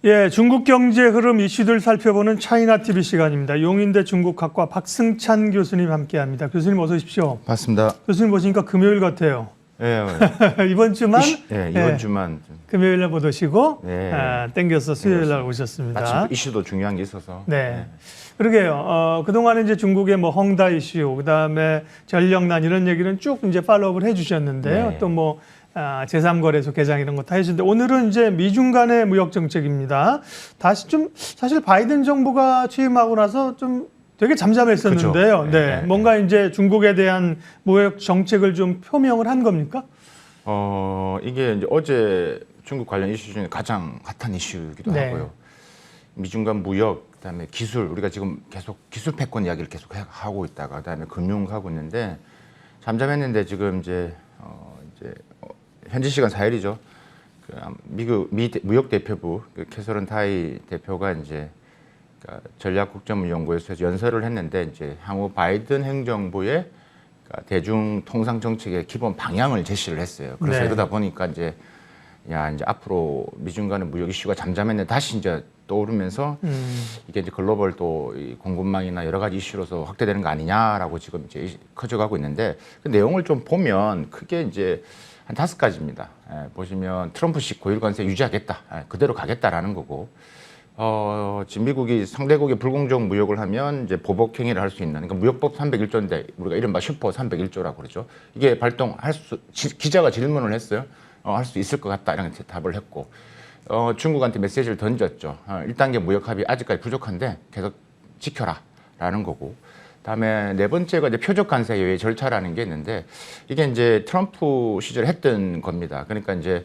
예, 중국 경제 흐름 이슈들 살펴보는 차이나 TV 시간입니다. 용인대 중국학과 박승찬 교수님 함께합니다. 교수님 어서 오십시오. 맞습니다. 교수님 보시니까 금요일 같아요. 예, 이번 주만 이번 주만 금요일 날 못 오시고 네. 땡겨서 수요일 날 오셨습니다. 마침 이슈도 중요한 게 있어서. 네. 그러게요. 그동안에 이제 중국의 뭐 헝다 이슈, 그다음에 전력난 이런 얘기는 쭉 이제 팔로우를 해 주셨는데요. 네. 또 뭐 제3거래소 개장 이런 거 다 해주는데 오늘은 이제 미중 간의 무역 정책입니다. 다시 좀 사실 바이든 정부가 취임하고 나서 좀 되게 잠잠했었는데요. 그렇죠. 네. 뭔가 이제 중국에 대한 무역 정책을 좀 표명을 한 겁니까? 이게 이제 어제 중국 관련 이슈 중에 가장 핫한 이슈이기도 네. 하고요. 미중 간 무역, 그다음에 기술, 우리가 지금 계속 기술 패권 이야기를 계속 하고 있다가 그다음에 금융 하고 있는데 잠잠했는데 지금 이제 현지 시간 4일이죠. 미국 무역 대표부 캐서린 타이 대표가 이제 전략국제무역연구소에서 연설을 했는데 이제 향후 바이든 행정부의 대중 통상 정책의 기본 방향을 제시를 했어요. 그래서 네. 이러다 보니까 이제 앞으로 미중 간의 무역 이슈가 잠잠했는데 다시 이제 떠오르면서 이게 이제 글로벌 또 공급망이나 여러 가지 이슈로서 확대되는 거 아니냐라고 지금 이제 커져가고 있는데 그 내용을 좀 보면 크게 이제 한 5가지입니다. 보시면 트럼프식 고율 관세 유지하겠다, 그대로 가겠다라는 거고, 지금 미국이 상대국의 불공정 무역을 하면 이제 보복 행위를 할 수 있는, 그러니까 무역법 301조인데 우리가 이른바 슈퍼 301조라고 그러죠. 이게 발동할 기자가 질문을 했어요. 할 수 있을 것 같다 이런 답을 했고, 중국한테 메시지를 던졌죠. 1단계 무역 합의 아직까지 부족한데 계속 지켜라라는 거고. 다음에 네 번째가 이제 표적 관세 예외 절차라는 게 있는데 이게 이제 트럼프 시절에 했던 겁니다. 그러니까 이제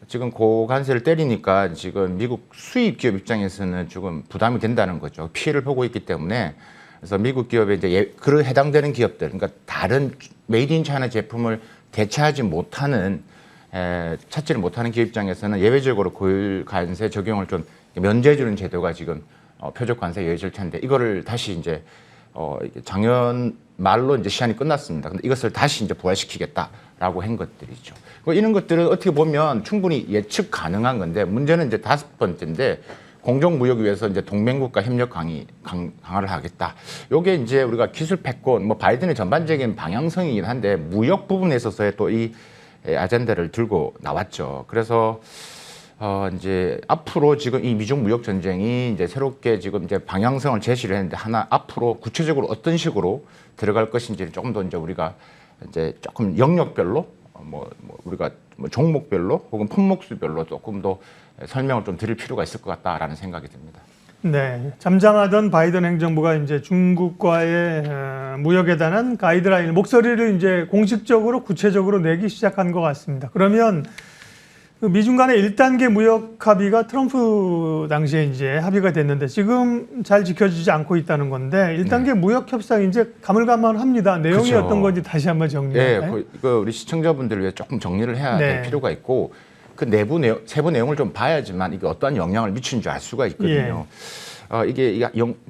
지금 고관세를 때리니까 지금 미국 수입 기업 입장에서는 조금 부담이 된다는 거죠. 피해를 보고 있기 때문에 그래서 미국 기업에 이제 그 해당되는 기업들, 그러니까 다른 메이드 인 차이나 제품을 대체하지 못하는 찾지를 못하는 기업 입장에서는 예외적으로 고율 관세 적용을 좀 면제해 주는 제도가 지금 표적 관세 예외 절차인데 이거를 다시 이제 작년 말로 이제 시한이 끝났습니다. 근데 이것을 다시 이제 부활시키겠다라고 한 것들이죠. 이런 것들은 어떻게 보면 충분히 예측 가능한 건데 문제는 이제 5번째인데 공정무역위에서 이제 동맹국가 협력 강화를 하겠다. 요게 이제 우리가 기술 패권, 뭐 바이든의 전반적인 방향성이긴 한데 무역 부분에 있어서의 또 이 아젠다를 들고 나왔죠. 그래서 이제 앞으로 지금 이 미중 무역 전쟁이 이제 새롭게 지금 이제 방향성을 제시를 했는데 하나 앞으로 구체적으로 어떤 식으로 들어갈 것인지를 조금 더 이제 우리가 이제 조금 영역별로 우리가 종목별로 혹은 품목수별로 조금 더 설명을 좀 드릴 필요가 있을 것 같다라는 생각이 듭니다. 네, 잠잠하던 바이든 행정부가 이제 중국과의 무역에 관한 가이드라인, 목소리를 이제 공식적으로 구체적으로 내기 시작한 것 같습니다. 그러면 그 미중 간의 1단계 무역 합의가 트럼프 당시에 이제 합의가 됐는데 지금 잘 지켜지지 않고 있다는 건데 1단계 무역 협상 이제 가물가물합니다. 내용이 그렇죠. 어떤 건지 다시 한번 정리할까요? 네, 우리 시청자분들을 위해 조금 정리를 해야 될 필요가 있고 그 내부 세부 내용을 좀 봐야지만 이게 어떠한 영향을 미치는 줄 알 수가 있거든요.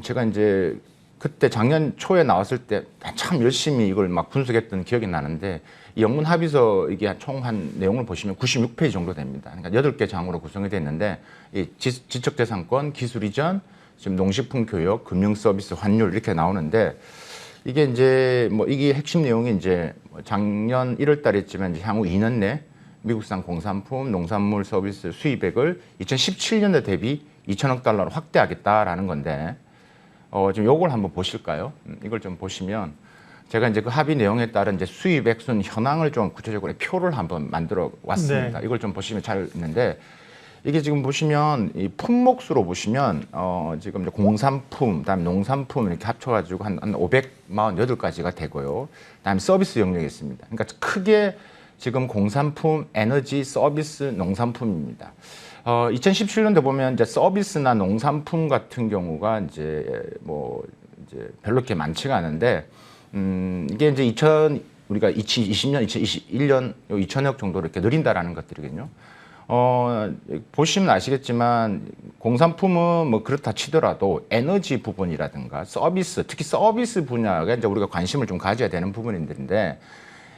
제가 이제 그때 작년 초에 나왔을 때 참 열심히 이걸 막 분석했던 기억이 나는데 이 영문 합의서 이게 총 한 내용을 보시면 96페이지 정도 됩니다. 그러니까 8개 장으로 구성이 되어 있는데 이 지적재산권, 기술 이전, 지금 농식품 교역, 금융 서비스, 환율 이렇게 나오는데 이게 이제 이게 핵심 내용이 이제 작년 1월 달에 했지만 이제 향후 2년 내 미국산 공산품, 농산물 서비스 수입액을 2017년도 대비 2천억 달러로 확대하겠다라는 건데 지금 요걸 한번 보실까요? 이걸 좀 보시면 제가 이제 그 합의 내용에 따른 이제 수입액 순 현황을 좀 구체적으로 표를 한번 만들어 왔습니다. 네. 이걸 좀 보시면 잘 있는데 이게 지금 보시면 이 품목수로 보시면 지금 이제 공산품, 그다음에 농산품 이렇게 합쳐가지고 한 548가지가 되고요. 그다음에 서비스 영역이 있습니다. 그러니까 크게 지금 공산품, 에너지, 서비스, 농산품입니다. 2017년도 보면 이제 서비스나 농산품 같은 경우가 이제 별로 그렇게 많지가 않은데 이게 이제 우리가 2020년, 2021년 2천억 정도로 이렇게 늘린다라는 것들이거든요. 보시면 아시겠지만 공산품은 뭐 그렇다 치더라도 에너지 부분이라든가 서비스, 특히 서비스 분야가 이제 우리가 관심을 좀 가져야 되는 부분인데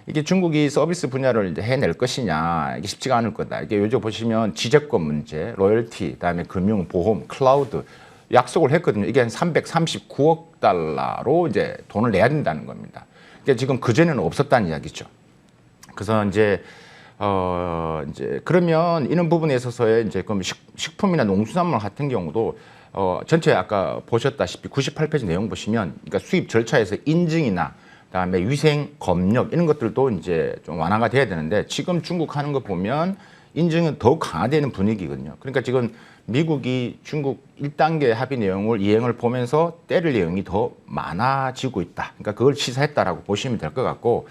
이게 중국이 서비스 분야를 이제 해낼 것이냐 이게 쉽지가 않을 거다. 이게 요즘 보시면 지재권 문제, 로열티, 그다음에 금융, 보험, 클라우드 약속을 했거든요. 이게 한 339억 달러로 이제 돈을 내야 된다는 겁니다. 이게 지금 그전에는 없었다는 이야기죠. 그래서 이제 그러면 이런 부분에 있어서의 이제 그럼 식품이나 농수산물 같은 경우도 전체 아까 보셨다시피 98페이지 내용 보시면 그러니까 수입 절차에서 인증이나 그다음에 위생, 검역 이런 것들도 이제 좀 완화가 돼야 되는데 지금 중국 하는 거 보면 인증은 더욱 강화되는 분위기거든요. 그러니까 지금 미국이 중국 1단계 합의 내용을 이행을 보면서 때릴 내용이 더 많아지고 있다. 그러니까 그걸 시사했다라고 보시면 될 것 같고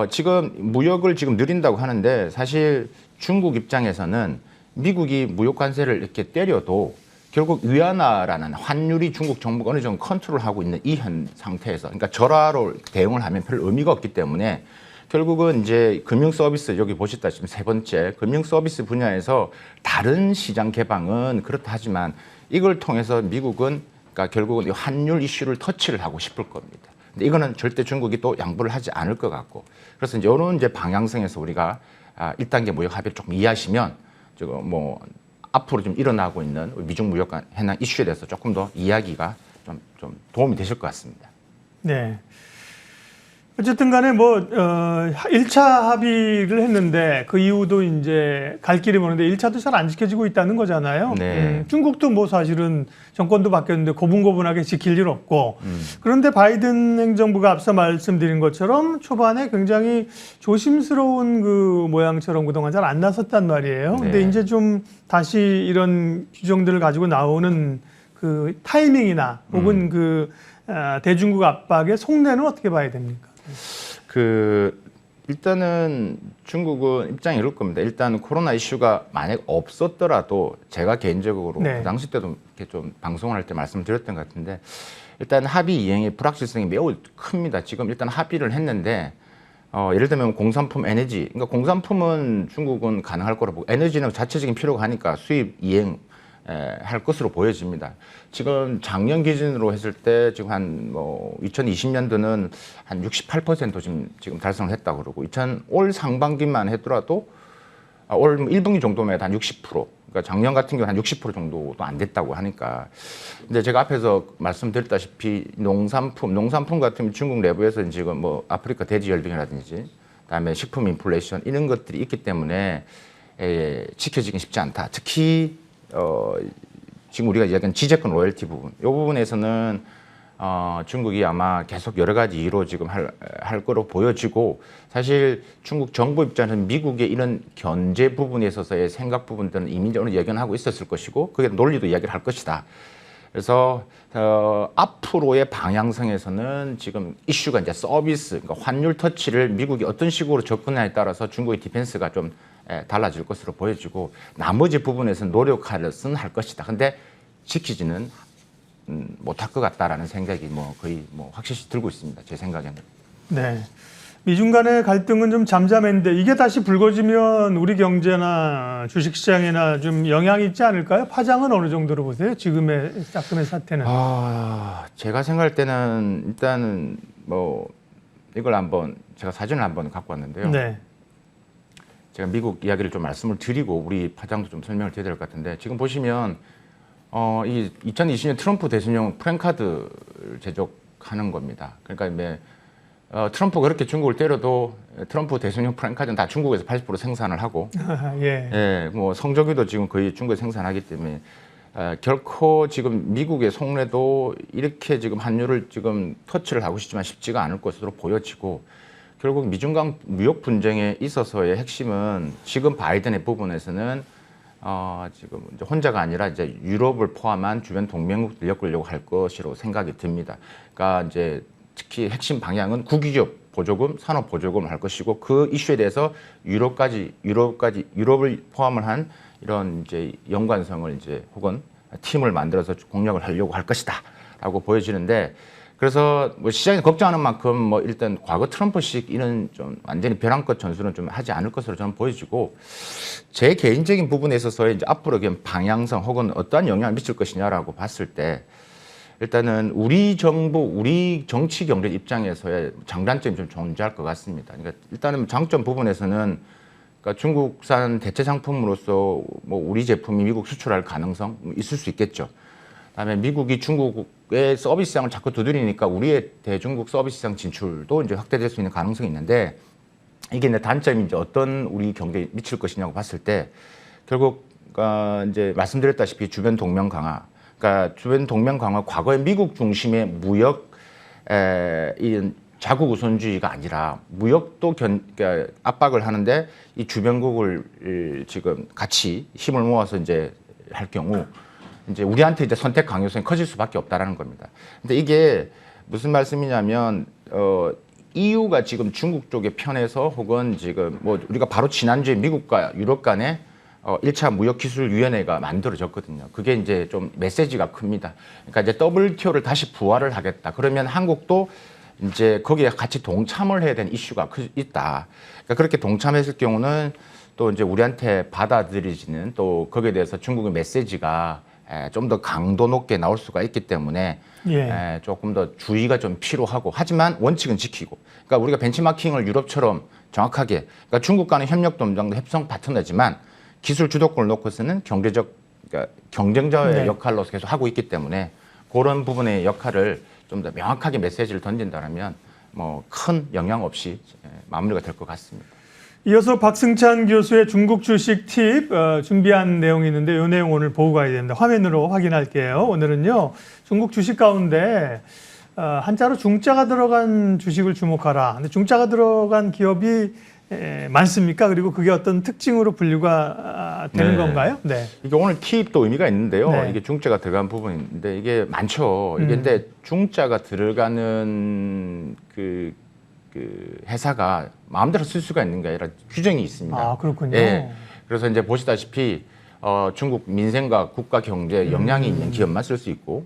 지금 무역을 지금 늘린다고 하는데 사실 중국 입장에서는 미국이 무역 관세를 이렇게 때려도 결국 위안화라는 환율이 중국 정부가 어느 정도 컨트롤하고 있는 이 현 상태에서 그러니까 절하로 대응을 하면 별 의미가 없기 때문에 결국은 이제 금융 서비스 여기 보셨다시피 세 번째 금융 서비스 분야에서 다른 시장 개방은 그렇다 하지만 이걸 통해서 미국은 그러니까 결국은 이 환율 이슈를 터치를 하고 싶을 겁니다. 근데 이거는 절대 중국이 또 양보를 하지 않을 것 같고 그래서 이제 이런 이제 방향성에서 우리가 1단계 무역 합의를 조금 이해하시면 지금 뭐 앞으로 좀 일어나고 있는 미중 무역 해당 이슈에 대해서 조금 더 이야기가 좀 도움이 되실 것 같습니다. 네. 어쨌든 간에 뭐 1차 합의를 했는데 그 이후도 이제 갈 길이 먼데 1차도 잘 안 지켜지고 있다는 거잖아요. 네. 중국도 뭐 사실은 정권도 바뀌었는데 고분고분하게 지킬 일 없고 그런데 바이든 행정부가 앞서 말씀드린 것처럼 초반에 굉장히 조심스러운 그 모양처럼 그동안 잘 안 나섰단 말이에요. 네. 근데 이제 좀 다시 이런 규정들을 가지고 나오는 그 타이밍이나 혹은 그 대중국 압박의 속내는 어떻게 봐야 됩니까? 일단은 중국은 입장이 이럴 겁니다. 일단 코로나 이슈가 만약 없었더라도 제가 개인적으로 네. 그 당시 때도 이렇게 좀 방송을 할 때 말씀드렸던 것 같은데 일단 합의 이행의 불확실성이 매우 큽니다. 지금 일단 합의를 했는데 예를 들면 공산품 에너지, 그러니까 공산품은 중국은 가능할 거로 보고 에너지는 자체적인 필요가 하니까 수입 이행 할 것으로 보여집니다. 지금 작년 기준으로 했을 때 지금 한 2020년도는 한 68% 지금 달성을 했다고 그러고 올 상반기만 했더라도 올 1분기 정도면 한 60%. 그러니까 작년 같은 경우는 한 60% 정도도 안 됐다고 하니까. 근데 제가 앞에서 말씀드렸다시피 농산품 같은 경우 중국 내부에서 지금 뭐 아프리카 돼지 열병이라든지 그다음에 식품 인플레이션 이런 것들이 있기 때문에 지켜지긴 쉽지 않다. 특히 지금 우리가 이야기한 지재권 로열티 부분, 이 부분에서는 중국이 아마 계속 여러 가지 이유로 지금 할 거로 보여지고 사실 중국 정부 입장에서는 미국의 이런 견제 부분에 있어서의 생각 부분들은 이미 어느 예견하고 있었을 것이고 그게 논리도 이야기를 할 것이다. 그래서 앞으로의 방향성에서는 지금 이슈가 이제 서비스, 그러니까 환율 터치를 미국이 어떤 식으로 접근하냐에 따라서 중국의 디펜스가 좀 달라질 것으로 보여지고 나머지 부분에서는 노력할 것은 할 것이다. 근데 지키지는 못할 것 같다라는 생각이 거의 확실히 들고 있습니다. 제 생각에는. 네. 미중 간의 갈등은 좀 잠잠했는데 이게 다시 불거지면 우리 경제나 주식시장에나 좀 영향이 있지 않을까요? 파장은 어느 정도로 보세요? 지금의 사태는. 제가 생각할 때는 일단은 이걸 제가 사진을 한번 갖고 왔는데요. 네. 제가 미국 이야기를 좀 말씀을 드리고 우리 파장도 좀 설명을 드려야 될 것 같은데 지금 보시면 이 2020년 트럼프 대통령 프랜카드를 제조하는 겁니다. 그러니까 트럼프가 그렇게 중국을 때려도 트럼프 대통령 프랜카드는 다 중국에서 80% 생산을 하고 예. 성조기도 지금 거의 중국에서 생산하기 때문에 결코 지금 미국의 속내도 이렇게 지금 환율을 지금 터치를 하고 싶지만 쉽지가 않을 것으로 보여지고 결국 미중 간 무역 분쟁에 있어서의 핵심은 지금 바이든의 부분에서는 지금 이제 혼자가 아니라 이제 유럽을 포함한 주변 동맹국들 엮으려고 할 것이라고 생각이 듭니다. 그러니까 이제 특히 핵심 방향은 국위적 보조금, 산업 보조금을 할 것이고 그 이슈에 대해서 유럽을 포함을 한 이런 이제 연관성을 이제 혹은 팀을 만들어서 공략을 하려고 할 것이다라고 보여지는데. 그래서 시장이 걱정하는 만큼 일단 과거 트럼프식 이런 좀 완전히 벼랑끝 전술은 좀 하지 않을 것으로 저는 보여지고 제 개인적인 부분에 있어서 이제 앞으로 방향성 혹은 어떠한 영향을 미칠 것이냐라고 봤을 때 일단은 우리 정부, 우리 정치 경제 입장에서의 장단점이 좀 존재할 것 같습니다. 그러니까 일단은 장점 부분에서는 그러니까 중국산 대체 상품으로서 뭐 우리 제품이 미국 수출할 가능성 있을 수 있겠죠. 그다음에 미국이 중국의 서비스 시장을 자꾸 두드리니까 우리의 대중국 서비스 시장 진출도 이제 확대될 수 있는 가능성이 있는데 이게 이제 단점이 이제 어떤 우리 경제에 미칠 것이냐고 봤을 때 결국 이제 말씀드렸다시피 주변 동맹 강화, 그러니까 주변 동맹 강화 과거에 미국 중심의 무역 이 자국 우선주의가 아니라 무역도 그러니까 압박을 하는데 이 주변국을 지금 같이 힘을 모아서 이제 할 경우 이제 우리한테 이제 선택 강요성이 커질 수밖에 없다라는 겁니다. 근데 이게 무슨 말씀이냐면 EU가 지금 중국 쪽에 편에서 혹은 지금 뭐 우리가 바로 지난주에 미국과 유럽 간에 1차 무역기술위원회가 만들어졌거든요. 그게 이제 좀 메시지가 큽니다. 그러니까 이제 WTO를 다시 부활을 하겠다. 그러면 한국도 이제 거기에 같이 동참을 해야 되는 이슈가 있다. 그러니까 그렇게 동참했을 경우는 또 이제 우리한테 받아들여지는 또 거기에 대해서 중국의 메시지가 좀 더 강도 높게 나올 수가 있기 때문에 조금 더 주의가 좀 필요하고 하지만 원칙은 지키고 그러니까 우리가 벤치마킹을 유럽처럼 정확하게 그러니까 중국과는 협력 동정도 협상 파트너지만 기술 주도권을 놓고서는 경제적 그러니까 경쟁자의 역할로서 계속 하고 있기 때문에 그런 부분의 역할을 좀 더 명확하게 메시지를 던진다면 뭐 큰 영향 없이 마무리가 될 것 같습니다. 이어서 박승찬 교수의 중국 주식 팁 준비한 내용이 있는데 이 내용 오늘 보고 가야 됩니다. 화면으로 확인할게요. 오늘은요. 중국 주식 가운데 한자로 중자가 들어간 주식을 주목하라. 근데 중자가 들어간 기업이 많습니까? 그리고 그게 어떤 특징으로 분류가 되는 건가요? 네. 이게 오늘 팁도 의미가 있는데요. 네. 이게 중자가 들어간 부분인데 이게 많죠. 이게 근데 중자가 들어가는 그 회사가 마음대로 쓸 수가 있는 게 아니라 규정이 있습니다. 아, 그렇군요. 예. 그래서 이제 보시다시피 중국 민생과 국가 경제에 영향이 있는 기업만 쓸 수 있고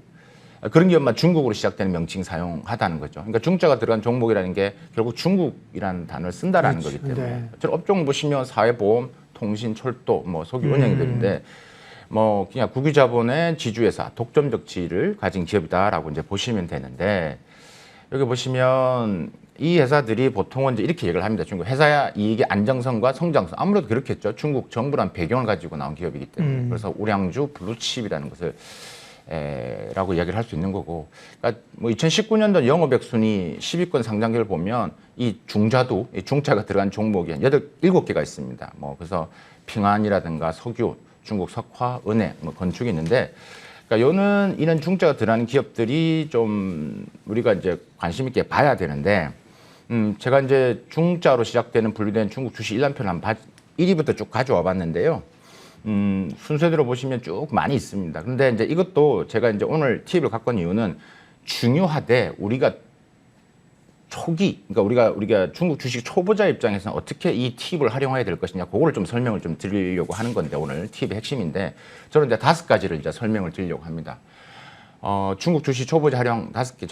그런 기업만 중국으로 시작되는 명칭 사용하다는 거죠. 그러니까 중자가 들어간 종목이라는 게 결국 중국이라는 단어를 쓴다라는 그렇죠. 거기 때문에. 네. 업종 보시면 사회보험, 통신, 철도, 뭐 석유 은행들인데 뭐 그냥 국유자본의 지주회사, 독점적 지위를 가진 기업이다라고 이제 보시면 되는데 여기 보시면 이 회사들이 보통은 이제 이렇게 얘기를 합니다. 중국 회사 이익의 안정성과 성장성 아무래도 그렇겠죠. 중국 정부란 배경을 가지고 나온 기업이기 때문에 그래서 우량주 블루칩이라는 것을 라고 이야기를 할 수 있는 거고. 그러니까 뭐 2019년도 영업액 순위 10위권 상장기를 보면 이 중자도 이 중자가 들어간 종목이 7개가 있습니다. 뭐 그래서 평안이라든가 석유, 중국 석화, 은행, 뭐 건축이 있는데 그러니까 이런 중자가 들어가는 기업들이 좀 우리가 이제 관심 있게 봐야 되는데 제가 이제 중자로 시작되는 분류된 중국 주식 일람표를 한번 1위부터 쭉 가져와 봤는데요. 순서대로 보시면 쭉 많이 있습니다. 그런데 이제 이것도 제가 이제 오늘 팁을 갖고 온 이유는 중요하되 우리가 그러니까 우리가 중국 주식 초보자 입장에서는 어떻게 이 팁을 활용해야 될 것이냐, 그거를 좀 설명을 좀 드리려고 하는 건데 오늘 팁의 핵심인데 저는 이제 5가지를 이제 설명을 드리려고 합니다. 중국 주식 초보자 활용 5개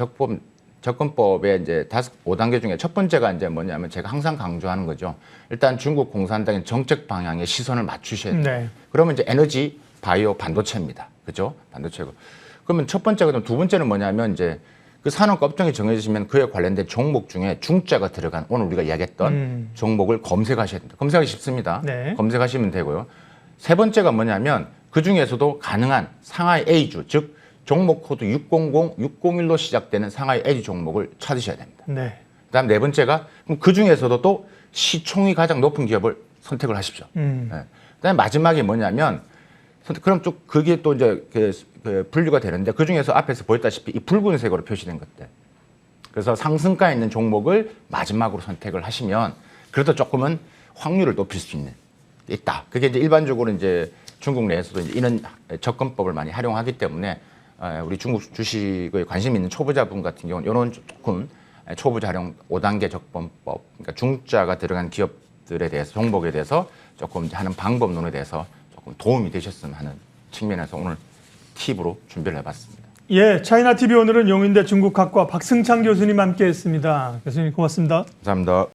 접근법의 이제 5단계 중에 첫 번째가 이제 뭐냐면 제가 항상 강조하는 거죠. 일단 중국 공산당의 정책 방향에 시선을 맞추셔야 돼요. 네. 그러면 이제 에너지, 바이오, 반도체입니다. 그죠? 반도체고. 그러면 첫 번째가 두 번째는 뭐냐면 이제 그 산업 업종이 정해지면 그에 관련된 종목 중에 중자가 들어간 오늘 우리가 이야기했던 종목을 검색하셔야 됩니다. 검색하기 쉽습니다. 네. 검색하시면 되고요. 세 번째가 뭐냐면 그 중에서도 가능한 상하이 A주, 즉 종목 코드 600, 601로 시작되는 상하이 A 종목을 찾으셔야 됩니다. 네. 그다음 네 번째가 그럼 그 중에서도 또 시총이 가장 높은 기업을 선택을 하십시오. 네. 그다음 마지막에 뭐냐면 그럼 또 그게 또 이제 그 분류가 되는데 그 중에서 앞에서 보였다시피 이 붉은색으로 표시된 것들. 그래서 상승가에 있는 종목을 마지막으로 선택을 하시면 그래도 조금은 확률을 높일 수 있다. 그게 이제 일반적으로 이제 중국 내에서도 이제 이런 접근법을 많이 활용하기 때문에 우리 중국 주식에 관심 있는 초보자분 같은 경우는 이런 조금 초보자 활용 5단계 접근법, 그러니까 중자가 들어간 기업들에 대해서 종목에 대해서 조금 하는 방법론에 대해서 조금 도움이 되셨으면 하는 측면에서 오늘 팁으로 준비를 해봤습니다. 예, 차이나 TV 오늘은 용인대 중국학과 박승찬 교수님 함께했습니다. 교수님 고맙습니다. 감사합니다.